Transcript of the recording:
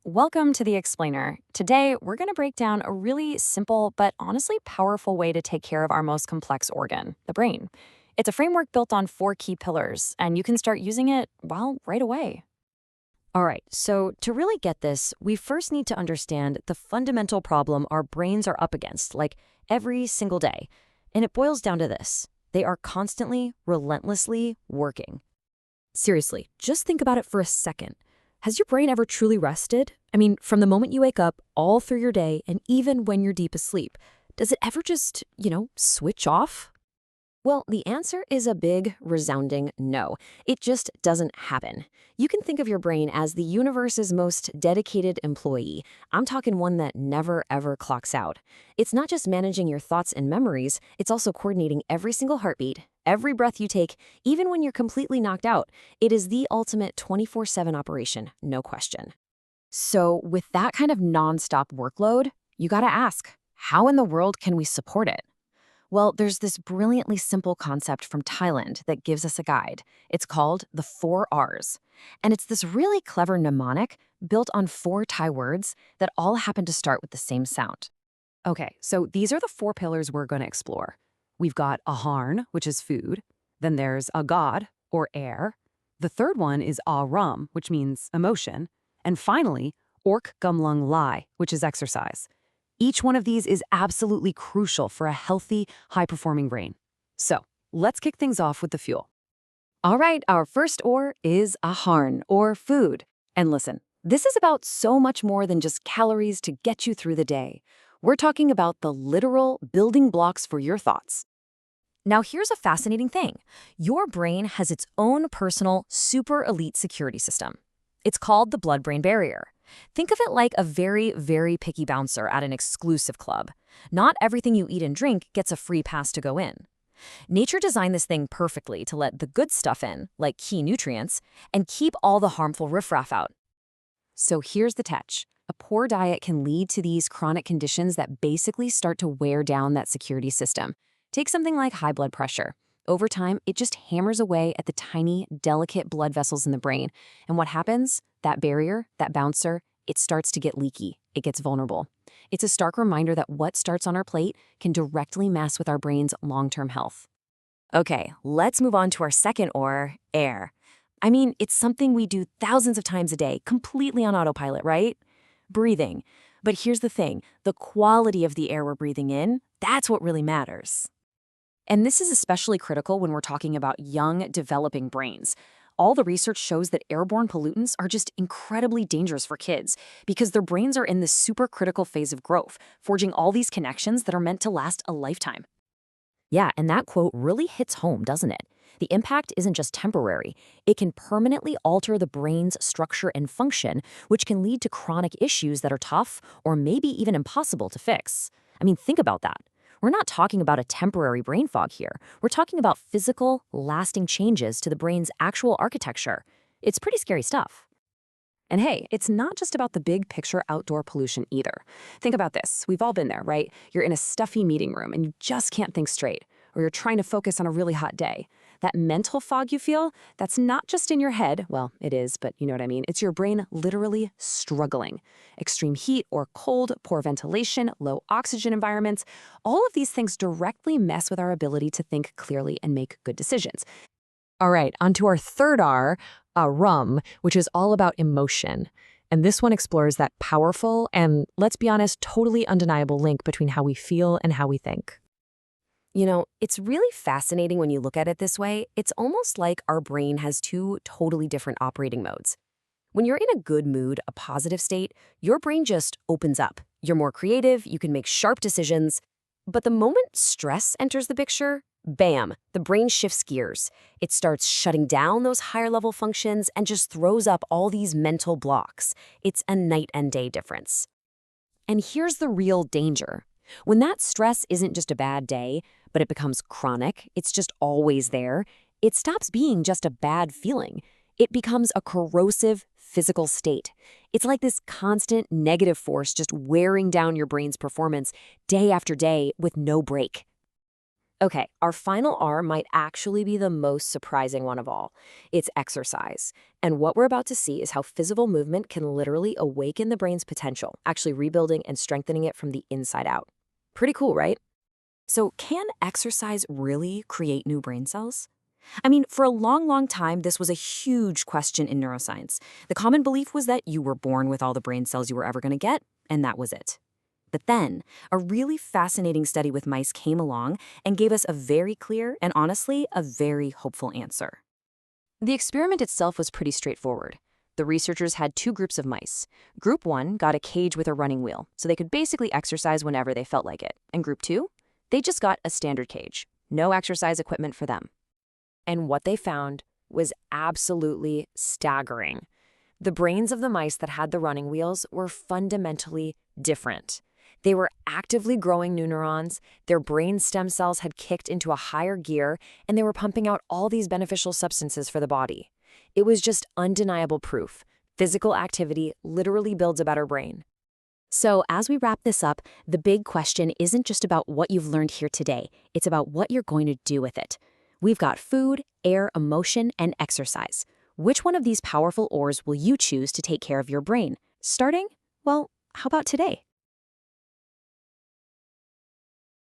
Welcome to the Explainer. Today, we're going to break down a really simple but honestly powerful way to take care of our most complex organ, the brain. It's a framework built on 4 key pillars, and you can start using it, well, right away. All right, so to really get this, we first need to understand the fundamental problem our brains are up against, like every single day. And it boils down to this. They are constantly, relentlessly working. Seriously, just think about it for a second. Has your brain ever truly rested? I mean, from the moment you wake up, all through your day, and even when you're deep asleep, does it ever just, switch off? Well, the answer is a big, resounding no. It just doesn't happen. You can think of your brain as the universe's most dedicated employee. I'm talking one that never, ever clocks out. It's not just managing your thoughts and memories, it's also coordinating every single heartbeat, every breath you take, even when you're completely knocked out. It is the ultimate 24/7 operation, no question. So, with that kind of nonstop workload, you gotta ask, how in the world can we support it? Well, there's this brilliantly simple concept from Thailand that gives us a guide. It's called the 4 Rs. And it's this really clever mnemonic built on 4 Thai words that all happen to start with the same sound. Okay, so these are the 4 pillars we're going to explore. We've got aharn, which is food. Then there's agad, or air. The third one is aram, which means emotion. And finally, ork gumlung lai, which is exercise. Each one of these is absolutely crucial for a healthy, high-performing brain. So, let's kick things off with the fuel. All right, our first or is aharn, or food. And listen, this is about so much more than just calories to get you through the day. We're talking about the literal building blocks for your thoughts. Now, here's a fascinating thing. Your brain has its own personal, super elite security system. It's called the blood-brain barrier. Think of it like a very, very picky bouncer at an exclusive club. Not everything you eat and drink gets a free pass to go in. Nature designed this thing perfectly to let the good stuff in, like key nutrients, and keep all the harmful riffraff out. So here's the catch. A poor diet can lead to these chronic conditions that basically start to wear down that security system. Take something like high blood pressure. Over time, it just hammers away at the tiny, delicate blood vessels in the brain. And what happens? That barrier, that bouncer, it starts to get leaky. It gets vulnerable. It's a stark reminder that what starts on our plate can directly mess with our brain's long-term health. Okay, let's move on to our second or, air. I mean, it's something we do thousands of times a day, completely on autopilot, right? Breathing. But here's the thing, the quality of the air we're breathing in, that's what really matters. And this is especially critical when we're talking about young, developing brains. All the research shows that airborne pollutants are just incredibly dangerous for kids because their brains are in this supercritical phase of growth, forging all these connections that are meant to last a lifetime. Yeah, and that quote really hits home, doesn't it? The impact isn't just temporary. It can permanently alter the brain's structure and function, which can lead to chronic issues that are tough or maybe even impossible to fix. I mean, think about that. We're not talking about a temporary brain fog here. We're talking about physical, lasting changes to the brain's actual architecture. It's pretty scary stuff. And hey, it's not just about the big picture outdoor pollution either. Think about this. We've all been there, right? You're in a stuffy meeting room and you just can't think straight, or you're trying to focus on a really hot day. That mental fog you feel, that's not just in your head. Well, it is, but you know what I mean. It's your brain literally struggling. Extreme heat or cold, poor ventilation, low oxygen environments, all of these things directly mess with our ability to think clearly and make good decisions. All right, on to our third R, rum, which is all about emotion. And this one explores that powerful and, let's be honest, totally undeniable link between how we feel and how we think. You know, it's really fascinating when you look at it this way. It's almost like our brain has 2 totally different operating modes. When you're in a good mood, a positive state, your brain just opens up. You're more creative, you can make sharp decisions. But the moment stress enters the picture, bam, the brain shifts gears. It starts shutting down those higher-level functions and just throws up all these mental blocks. It's a night and day difference. And here's the real danger. When that stress isn't just a bad day, but it becomes chronic, it's just always there, it stops being just a bad feeling. It becomes a corrosive physical state. It's like this constant negative force just wearing down your brain's performance day after day with no break. Okay, our final R might actually be the most surprising one of all. It's exercise. And what we're about to see is how physical movement can literally awaken the brain's potential, actually rebuilding and strengthening it from the inside out. Pretty cool, right? So can exercise really create new brain cells? I mean, for a long time, this was a huge question in neuroscience. The common belief was that you were born with all the brain cells you were ever going to get, and that was it. But then, a really fascinating study with mice came along and gave us a very clear and honestly, a very hopeful answer. The experiment itself was pretty straightforward. The researchers had two groups of mice. Group 1 got a cage with a running wheel, so they could basically exercise whenever they felt like it. And Group 2, they just got a standard cage. No exercise equipment for them. And what they found was absolutely staggering. The brains of the mice that had the running wheels were fundamentally different. They were actively growing new neurons, their brain stem cells had kicked into a higher gear, and they were pumping out all these beneficial substances for the body. It was just undeniable proof. Physical activity literally builds a better brain. So as we wrap this up, the big question isn't just about what you've learned here today. It's about what you're going to do with it. We've got food, air, emotion, and exercise. Which one of these powerful ores will you choose to take care of your brain? Starting, well, how about today?